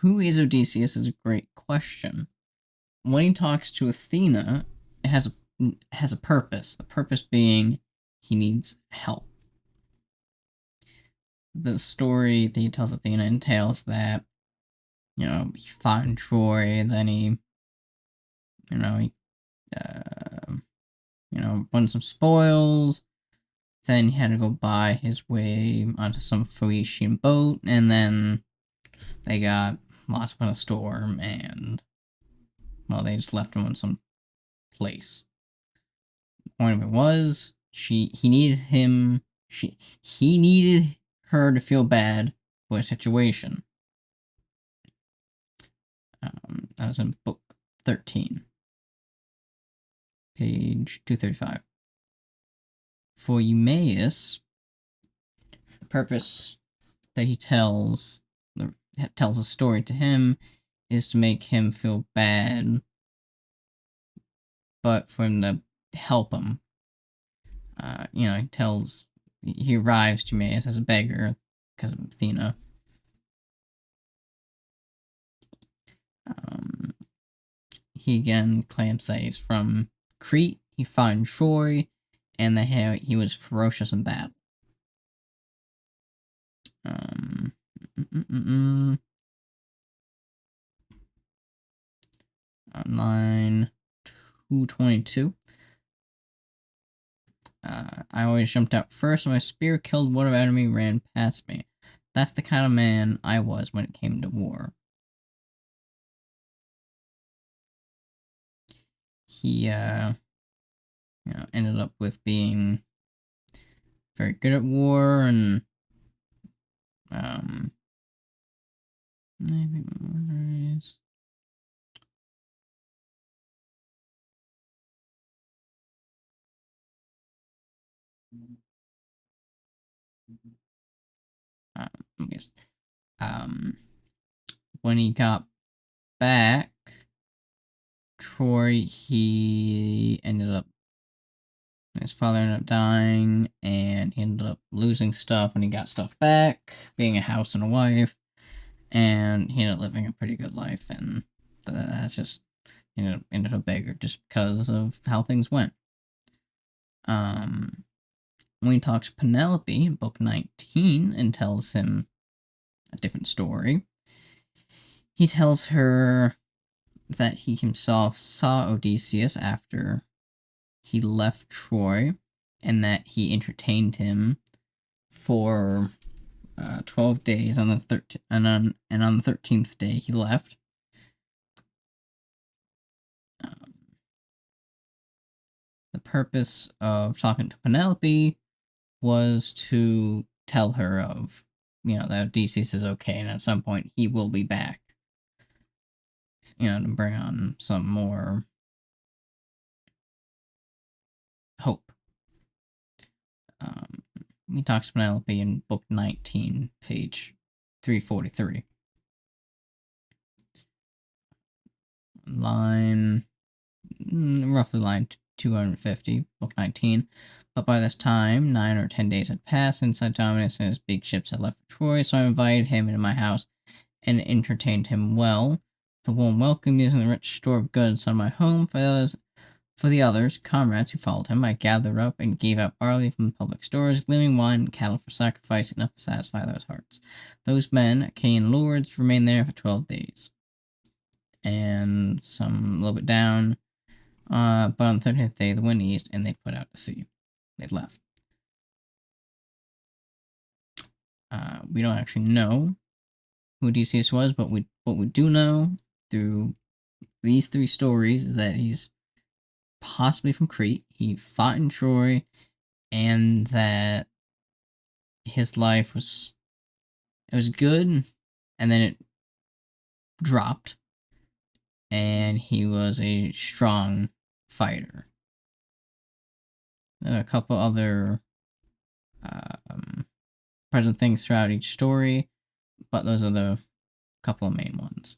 Who is Odysseus is a great question. When he talks to Athena, it has a purpose. The purpose being he needs help. The story that he tells Athena entails that, he fought in Troy, then he uh, won some spoils, then he had to go buy his way onto some Phoenician boat, and then they got lost in a storm, and, well, they just left him in some place. The point of it was, he needed her to feel bad for a situation. That was in book 13. Page 235. For Eumaeus, the purpose that he tells a story to him is to make him feel bad, but for him to help him. He arrives to Eumaeus as a beggar because of Athena. He again claims that he's from Crete, he fought in Troy, and that he was ferocious in battle. Line 222. I always jumped out first, and my spear killed whatever enemy ran past me. That's the kind of man I was when it came to war. He, ended up with being very good at war, and, yes. When he got back, Troy, his father ended up dying, and he ended up losing stuff, and he got stuff back, being a house and a wife, and he ended up living a pretty good life, and that's just, ended up beggar just because of how things went. When he talks to Penelope in book 19 and tells him a different story, he tells her that he himself saw Odysseus after he left Troy, and that he entertained him for 12 days on the 13th day he left. The purpose of talking to Penelope was to tell her of, that Odysseus is okay, and at some point he will be back. To bring on some more hope. He talks to Penelope in book 19, page 343. Roughly line 250, book 19. But by this time, 9 or 10 days had passed since Dominus and his big ships had left for Troy, so I invited him into my house and entertained him well. The warm welcome using the rich store of goods on my home for the others, comrades who followed him, I gathered up and gave out barley from the public stores, gleaming wine and cattle for sacrifice, enough to satisfy those hearts. Those men, Achaean lords, remained there for 12 days. And a little bit down, but on the 13th day, the wind eased, and they put out to sea. They left. We don't actually know who Odysseus was, but what we do know through these 3 stories is that he's possibly from Crete. He fought in Troy, and that his life was good, and then it dropped, and he was a strong fighter. There are a couple other present things throughout each story, but those are the couple of main ones.